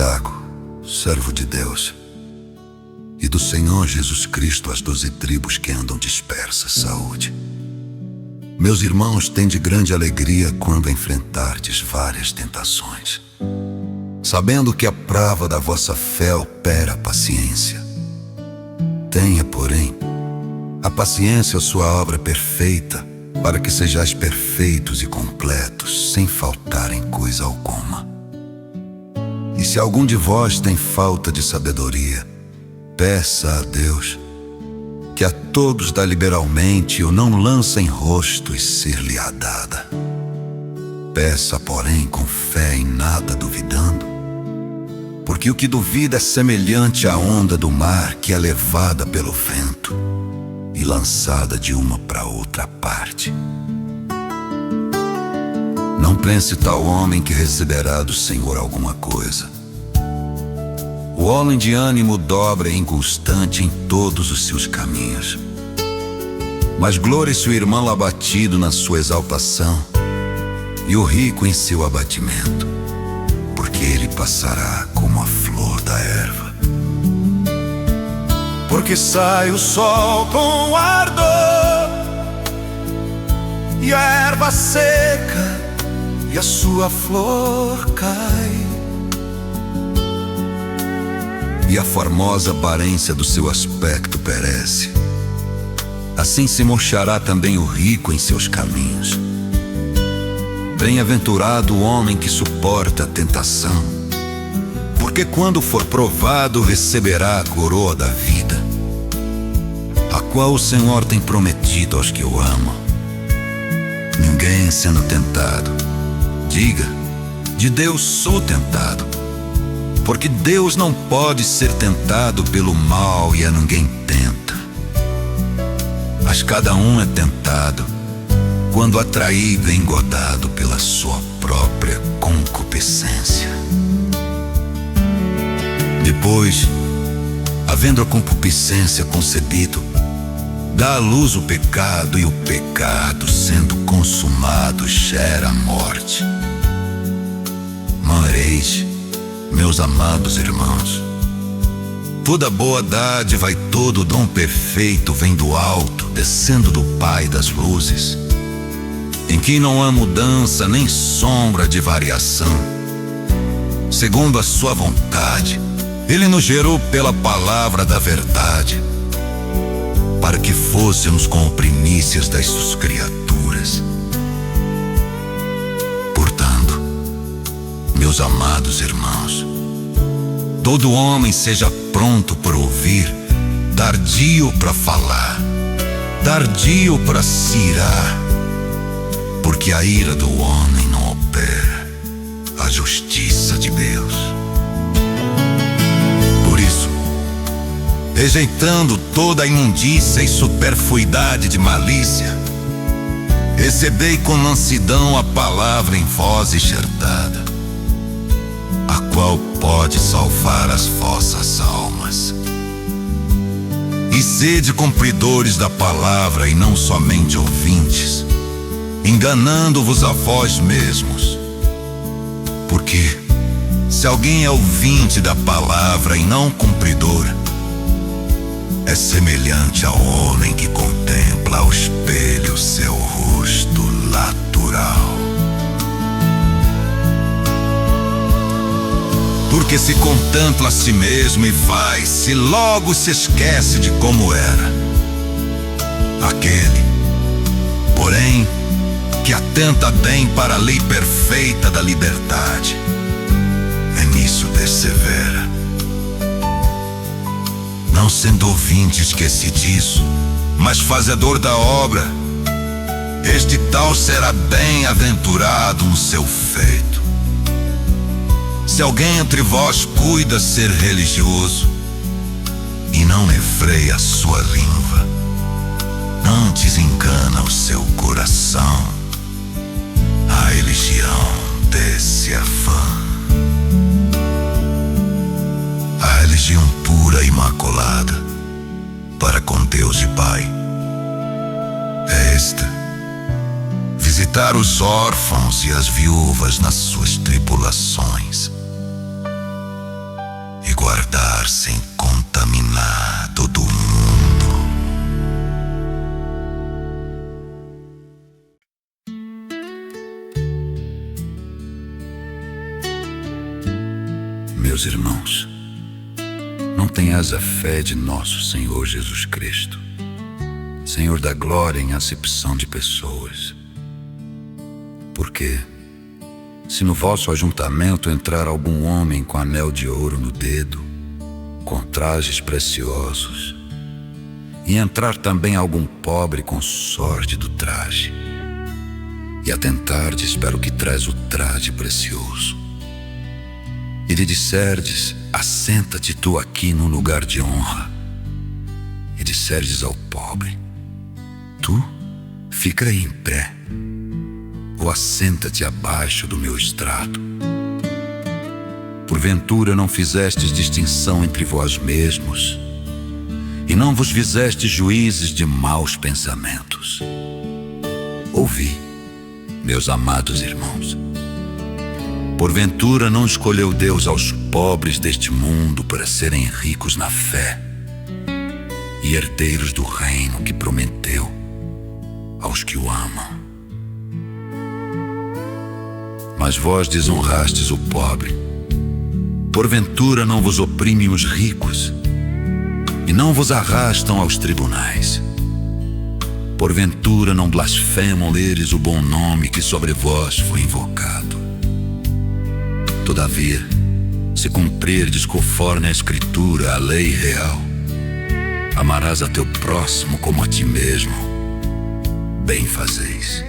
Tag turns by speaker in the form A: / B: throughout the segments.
A: Tiago, servo de Deus, e do Senhor Jesus Cristo às 12 tribos que andam dispersas, saúde. Meus irmãos, tende grande alegria quando enfrentardes várias tentações, sabendo que a prova da vossa fé opera a paciência. Tenha, porém, a paciência a sua obra perfeita, para que sejais perfeitos e completos, sem faltar em coisa alguma. E se algum de vós tem falta de sabedoria, peça a Deus, que a todos dá liberalmente, e o não lança em rosto, e ser-lhe-á dada. Peça, porém, com fé, em nada duvidando, porque o que duvida é semelhante à onda do mar, que é levada pelo vento e lançada de uma para outra parte. Não pense tal homem que receberá do Senhor alguma coisa. O homem de ânimo dobre e inconstante em todos os seus caminhos. Mas glorie-se o irmão abatido na sua exaltação, e o rico em seu abatimento, porque ele passará como a flor da erva. Porque sai o sol com ardor, e a erva seca, e a sua flor cai, e a formosa aparência do seu aspecto perece. Assim se murchará também o rico em seus caminhos. Bem-aventurado o homem que suporta a tentação, porque quando for provado receberá a coroa da vida, a qual o Senhor tem prometido aos que o amam. Ninguém sendo tentado, diga: de Deus sou tentado, porque Deus não pode ser tentado pelo mal, e a ninguém tenta. Mas cada um é tentado quando atraído e engodado pela sua própria concupiscência. Depois, havendo a concupiscência concebido, dá à luz o pecado, e o pecado, sendo consumado, gera a morte. Mas, meus amados irmãos, toda boa dádiva e todo dom perfeito vem do alto, descendo do Pai das luzes, em que não há mudança nem sombra de variação. Segundo a sua vontade, Ele nos gerou pela palavra da verdade, para que fôssemos como primícias das suas criaturas. Portanto, meus amados irmãos, todo homem seja pronto para ouvir, tardio para falar, tardio para se irar, porque a ira do homem não opera a justiça de Deus. Por isso, rejeitando toda a imundícia e superfluidade de malícia, recebei com mansidão a palavra em vós enxertada, a qual pode salvar as vossas almas. E sede cumpridores da palavra, e não somente ouvintes, enganando-vos a vós mesmos. Porque, se alguém é ouvinte da palavra e não cumpridor, é semelhante ao homem que contempla ao espelho seu rosto natural. Porque se contempla a si mesmo e vai-se, logo se esquece de como era. Aquele, porém, que atenta bem para a lei perfeita da liberdade, é nisso persevera. Não sendo ouvinte esquecidiço, mas fazedor da obra, este tal será bem-aventurado no seu feito. Se alguém entre vós cuida ser religioso, e não refreia a sua língua, antes engana o seu coração, a religião desse afã. A religião pura e imaculada para com Deus e Pai é esta: visitar os órfãos e as viúvas nas suas tribulações, sem contaminar todo mundo. Meus irmãos, não tenhas a fé de nosso Senhor Jesus Cristo, Senhor da glória, em acepção de pessoas. Porque, se no vosso ajuntamento entrar algum homem com anel de ouro no dedo, com trajes preciosos, e entrar também algum pobre com sorte do traje, e atentardes para o que traz o traje precioso, e lhe disserdes: assenta-te tu aqui no lugar de honra, e disserdes ao pobre: tu fica aí em pé, ou assenta-te abaixo do meu estrado. Porventura não fizestes distinção entre vós mesmos, e não vos fizestes juízes de maus pensamentos. Ouvi, meus amados irmãos, porventura não escolheu Deus aos pobres deste mundo para serem ricos na fé e herdeiros do reino que prometeu aos que o amam? Mas vós desonrastes o pobre. Porventura não vos oprimem os ricos e não vos arrastam aos tribunais? Porventura não blasfemam eles o bom nome que sobre vós foi invocado? Todavia, se cumprirdes conforme a Escritura, a lei real, amarás a teu próximo como a ti mesmo, bem fazeis.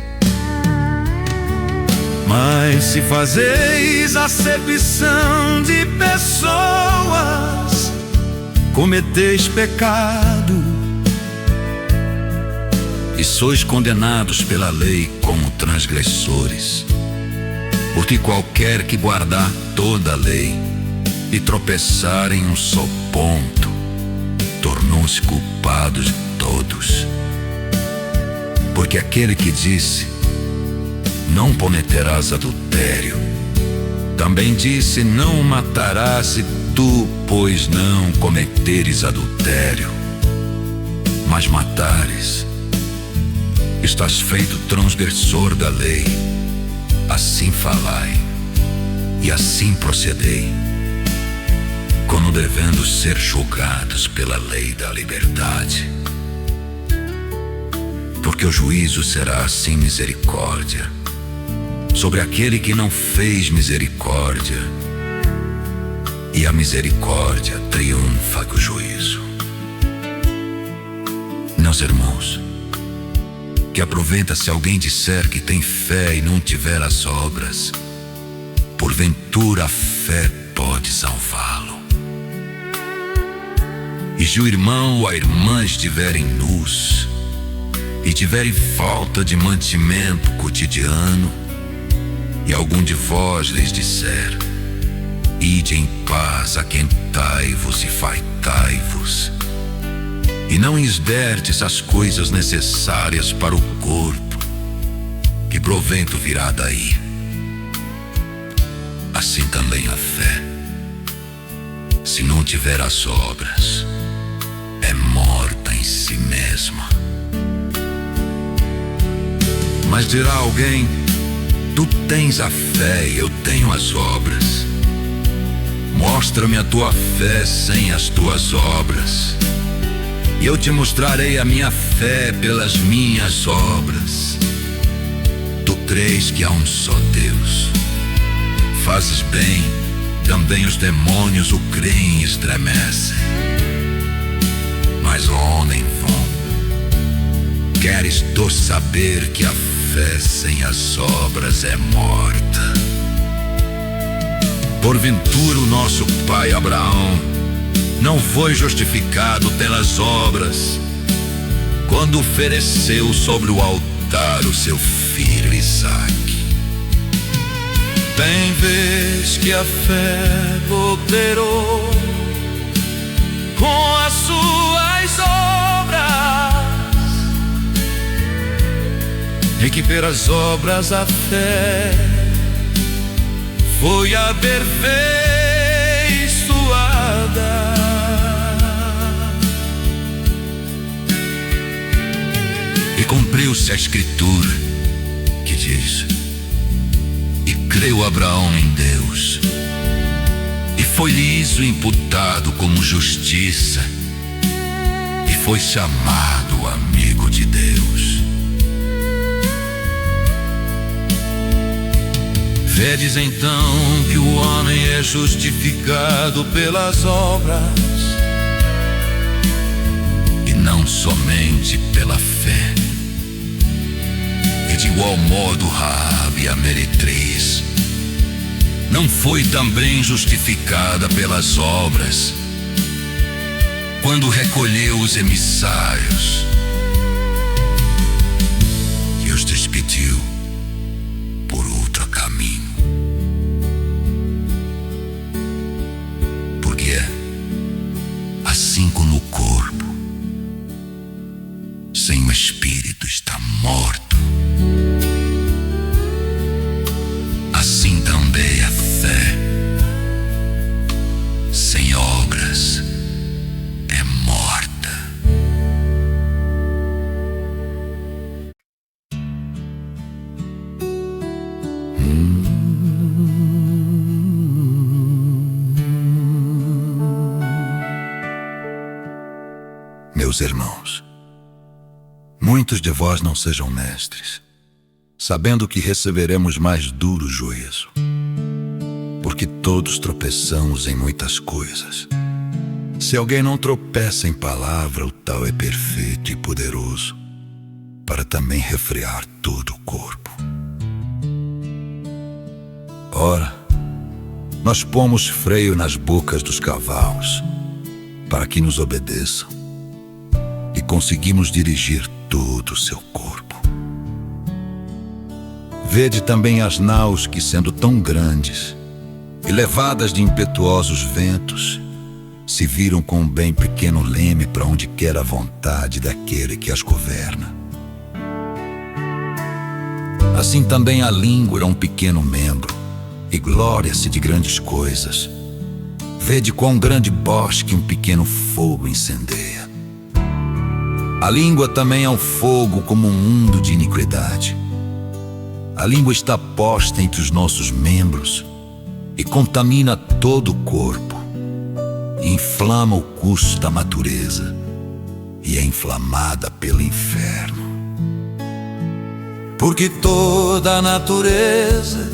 A: Mas se fazeis acepção de pessoas, cometeis pecado, e sois condenados pela lei como transgressores. Porque qualquer que guardar toda a lei e tropeçar em um só ponto, tornou-se culpado de todos. Porque aquele que disse: não cometerás adultério, também disse: não matarás. Se tu, pois, não cometeres adultério, mas matares, estás feito transgressor da lei. Assim falai e assim procedei, como devendo ser julgados pela lei da liberdade. Porque o juízo será sem misericórdia sobre aquele que não fez misericórdia, e a misericórdia triunfa do juízo. Meus irmãos, que aproveita se alguém disser que tem fé e não tiver as obras? Porventura a fé pode salvá-lo? E se o irmão ou a irmã estiverem nus e tiverem falta de mantimento cotidiano, e algum de vós lhes disser: ide em paz, aquentai-vos e fartai-vos, e não lhes derdes as coisas necessárias para o corpo, que provento virá daí? Assim também a fé, se não tiver as obras, é morta em si mesma. Mas dirá alguém: tu tens a fé e eu tenho as obras. Mostra-me a tua fé sem as tuas obras, e eu te mostrarei a minha fé pelas minhas obras. Tu crês que há um só Deus, fazes bem, também os demônios o creem e estremecem. Mas, homem vão, queres tu saber que a fé sem as obras é morta? Porventura o nosso pai Abraão não foi justificado pelas obras quando ofereceu sobre o altar o seu filho Isaque? Bem vês que a fé operou com as suas obras, e que pelas obras a fé foi aperfeiçoada. E cumpriu-se a Escritura, que diz: e creu Abraão em Deus, e foi-lhe isso imputado como justiça, e foi chamado amigo de Deus. Vedes então que o homem é justificado pelas obras, e não somente pela fé. E de igual modo Raabe, a meretriz, não foi também justificada pelas obras, quando recolheu os emissários e os despediu por outro caminho. Porque assim como o corpo sem o espírito está morto, assim também a fé sem obras é morta. Meus irmãos, muitos de vós não sejam mestres, sabendo que receberemos mais duro juízo, porque todos tropeçamos em muitas coisas. Se alguém não tropeça em palavra, o tal é perfeito e poderoso para também refrear todo o corpo. Ora, nós pomos freio nas bocas dos cavalos, para que nos obedeçam, e conseguimos dirigir todo o seu corpo. Vede também as naus que, sendo tão grandes e levadas de impetuosos ventos, se viram com um bem pequeno leme para onde quer a vontade daquele que as governa. Assim também a língua é um pequeno membro, e glória-se de grandes coisas. Vede quão grande bosque um pequeno fogo incendeia. A língua também é um fogo como um mundo de iniquidade. A língua está posta entre os nossos membros e contamina todo o corpo, e inflama o curso da natureza, e é inflamada pelo inferno. Porque toda a natureza,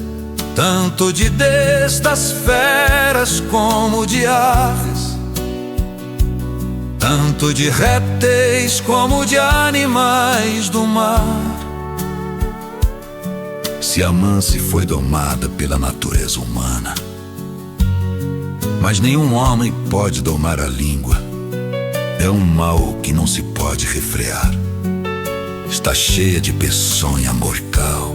A: tanto de destas feras como de aves, tanto de répteis como de animais do mar, se amansa e foi domada pela natureza humana. Mas nenhum homem pode domar a língua. É um mal que não se pode refrear. Está cheia de peçonha mortal.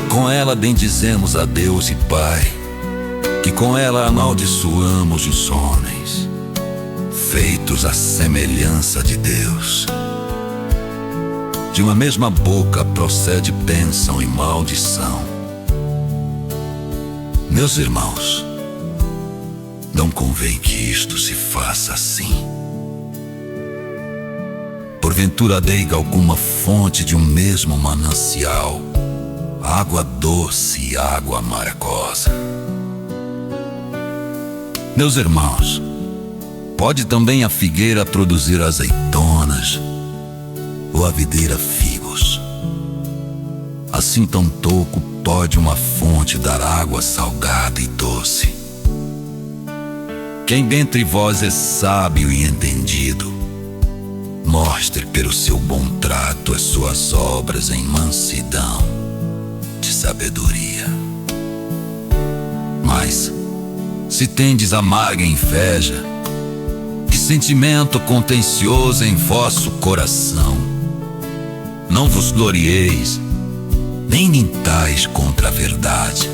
A: Com ela bendizemos a Deus e Pai, que com ela amaldiçoamos os homens, feitos à semelhança de Deus. De uma mesma boca procede bênção e maldição. Meus irmãos, não convém que isto se faça assim. Porventura deiga alguma fonte de um mesmo manancial, água doce e água amargosa. Meus irmãos, pode também a figueira produzir azeitonas, ou a videira figos. Assim tampouco pode uma fonte dar água salgada e doce. Quem dentre vós é sábio e entendido, mostre pelo seu bom trato as suas obras em mansidão de sabedoria. Mas, se tendes amarga inveja e sentimento contencioso em vosso coração, não vos glorieis, nem mintais contra a verdade.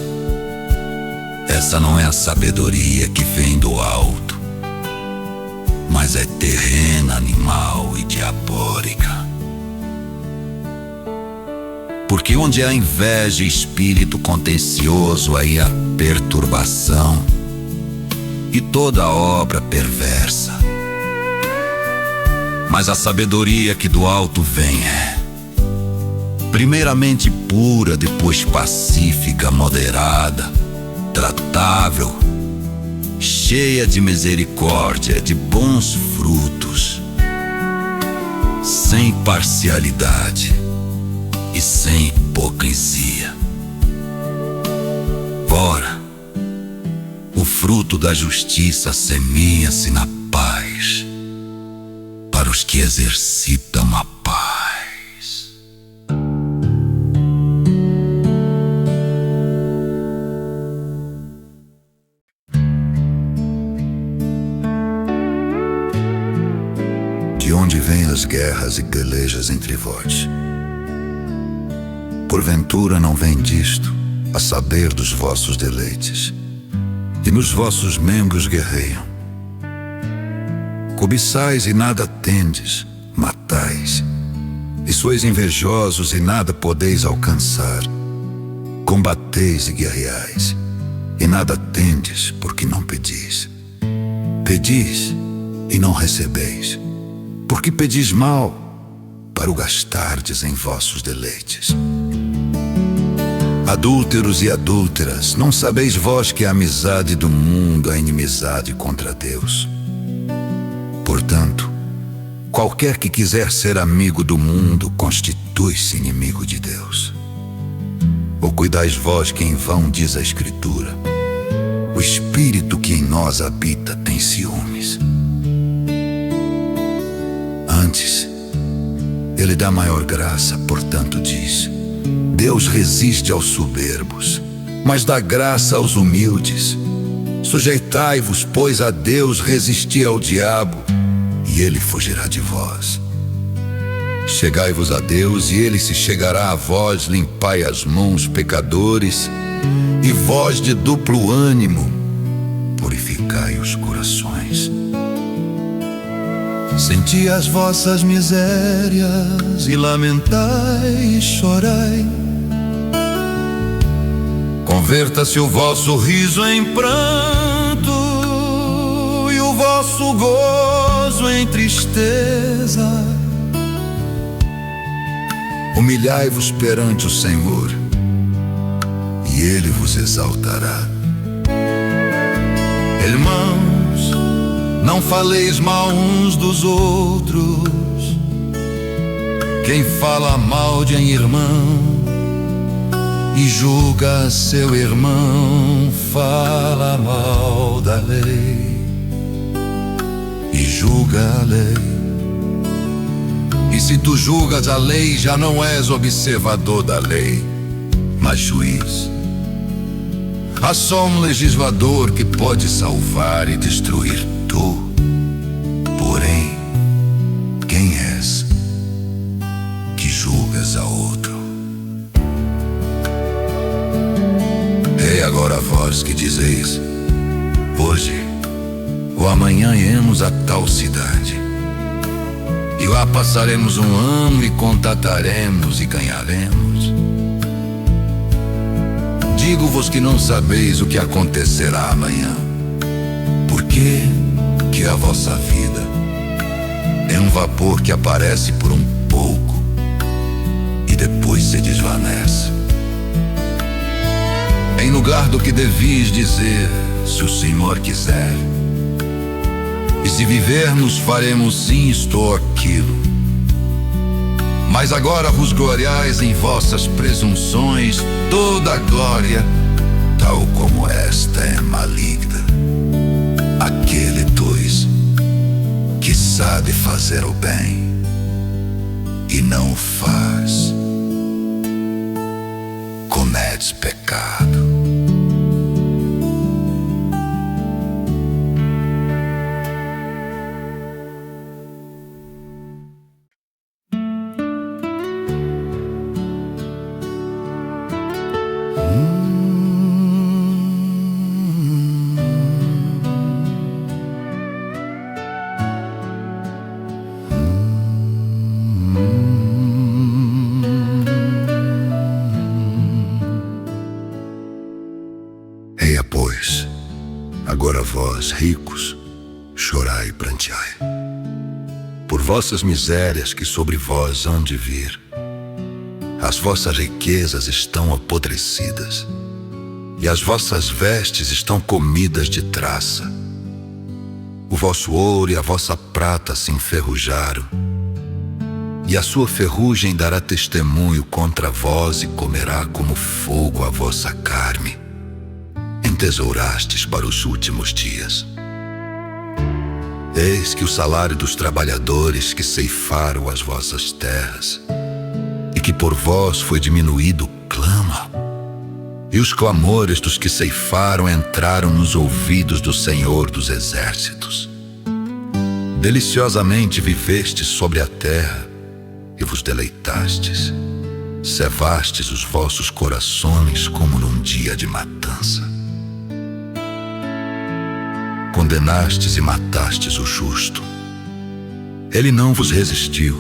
A: Essa não é a sabedoria que vem do alto, mas é terrena, animal e diabólica. Porque onde há inveja e espírito contencioso, aí há perturbação e toda obra perversa. Mas a sabedoria que do alto vem é primeiramente pura, depois pacífica, moderada, tratável, cheia de misericórdia, de bons frutos, sem parcialidade e sem hipocrisia. Ora, o fruto da justiça semeia-se na paz para os que exercitam a paz. De onde vêm as guerras e pelejas entre vós? Porventura não vem disto, a saber dos vossos deleites, e nos vossos membros guerreiam. Cobiçais e nada tendes, matais, e sois invejosos e nada podeis alcançar. Combateis e guerreais, e nada tendes, porque não pedis. Pedis e não recebeis, porque pedis mal, para o gastardes em vossos deleites. Adúlteros e adúlteras, não sabeis vós que a amizade do mundo é inimizade contra Deus? Portanto, qualquer que quiser ser amigo do mundo constitui-se inimigo de Deus. Ou cuidais vós que em vão diz a Escritura: o Espírito que em nós habita tem ciúmes? Antes, Ele dá maior graça, portanto diz: Deus resiste aos soberbos, mas dá graça aos humildes. Sujeitai-vos, pois, a Deus, resisti ao diabo, e ele fugirá de vós. Chegai-vos a Deus, e ele se chegará a vós. Limpai as mãos, pecadores, e vós de duplo ânimo, purificai os corações. Senti as vossas misérias, e lamentai e chorai. Converta-se o vosso riso em pranto, e o vosso gozo em tristeza. Humilhai-vos perante o Senhor, e Ele vos exaltará. Irmãos, não faleis mal uns dos outros. Quem fala mal de irmão e julga seu irmão, fala mal da lei e julga a lei. E se tu julgas a lei, já não és observador da lei, mas juiz. Há só um legislador que pode salvar e destruir tu. Porém, quem és que julgas a outro? Ei, agora vós que dizeis: hoje ou amanhã iremos a tal cidade, e lá passaremos um ano e contataremos e ganharemos. Digo-vos que não sabeis o que acontecerá amanhã, porque que a vossa vida é um vapor que aparece por um pouco e depois se desvanece. Em lugar do que devias dizer: se o Senhor quiser, e se vivermos, faremos sim isto ou aquilo. Mas agora vos gloriais em vossas presunções. Toda a glória, tal como esta, é maligna. Aquele, pois, que sabe fazer o bem e não o faz, comete pecado. Eia, pois, agora vós, ricos, chorai e pranteai, por vossas misérias que sobre vós hão de vir. As vossas riquezas estão apodrecidas, e as vossas vestes estão comidas de traça. O vosso ouro e a vossa prata se enferrujaram, e a sua ferrugem dará testemunho contra vós e comerá como fogo a vossa carne. Entesourastes para os últimos dias. Eis que o salário dos trabalhadores que ceifaram as vossas terras e que por vós foi diminuído clama, e os clamores dos que ceifaram entraram nos ouvidos do Senhor dos Exércitos. Deliciosamente vivestes sobre a terra e vos deleitastes, cevastes os vossos corações como num dia de matança. Condenastes e matastes o justo. Ele não vos resistiu.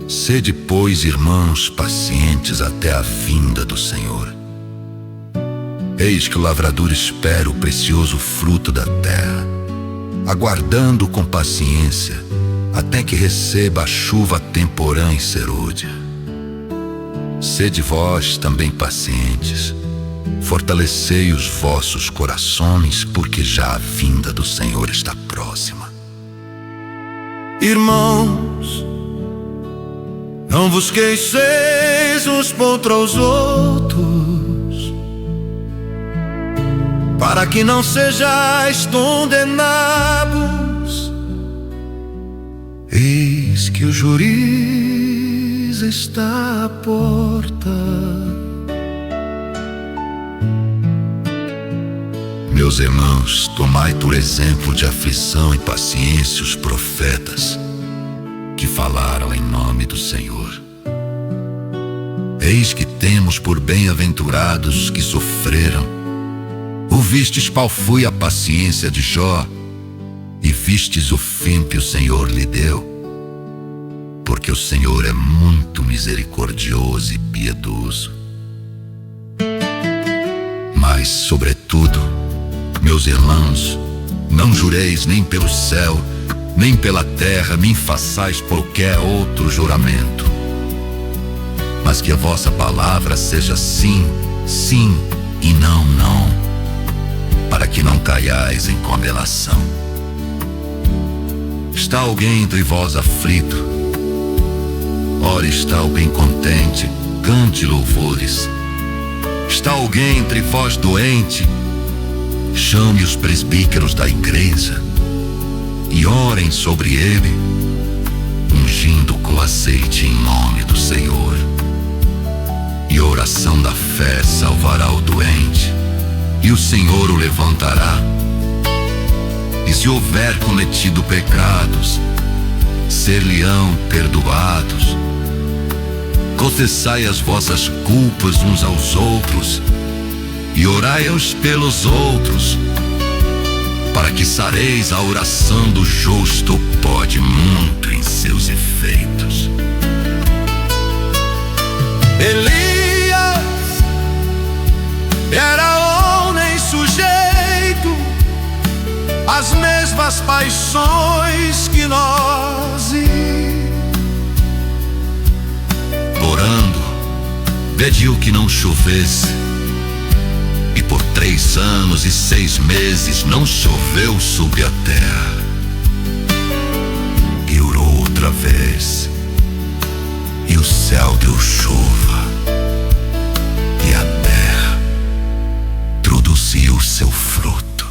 A: Sede, pois, irmãos, pacientes até a vinda do Senhor. Eis que o lavrador espera o precioso fruto da terra, aguardando com paciência até que receba a chuva temporã e serôdia. Sede vós também pacientes, fortalecei os vossos corações, porque já a vinda do Senhor está próxima. Irmãos, não vos queixeis uns contra os outros, para que não sejais condenados. Eis que o juiz está à porta. Meus irmãos, tomai por exemplo de aflição e paciência os profetas que falaram em nome do Senhor. Eis que temos por bem-aventurados que sofreram. Ouvistes qual foi a paciência de Jó, e vistes o fim que o Senhor lhe deu. Porque o Senhor é muito misericordioso e piedoso. Mas, sobretudo, meus irmãos, não jureis nem pelo céu, nem pela terra, nem façais qualquer outro juramento. Mas que a vossa palavra seja sim, sim, e não, não, para que não caiais em condenação. Está alguém entre vós aflito? Ora, está alguém contente? Cante louvores. Está alguém entre vós doente? Chame os presbíteros da igreja e orem sobre ele, ungindo com azeite em nome do Senhor. E a oração da fé salvará o doente, e o Senhor o levantará. E se houver cometido pecados, ser-lhe-ão perdoados. Confessai as vossas culpas uns aos outros, e orai uns pelos outros, para que sareis. A oração do justo pode muito em seus efeitos. Elias era homem sujeito às mesmas paixões que nós, e orando pediu que não chovesse. E por 3 anos e 6 meses não choveu sobre a terra. E orou outra vez, e o céu deu chuva, e a terra produziu seu fruto.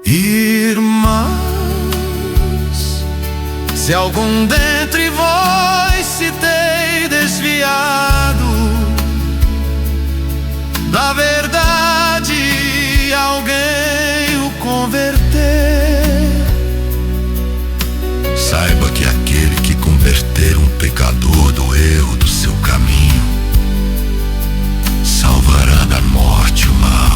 A: Irmãos, se algum dentre vós se tem desviado da verdade, alguém o converter, saiba que aquele que converter um pecador do erro do seu caminho salvará da morte uma alma.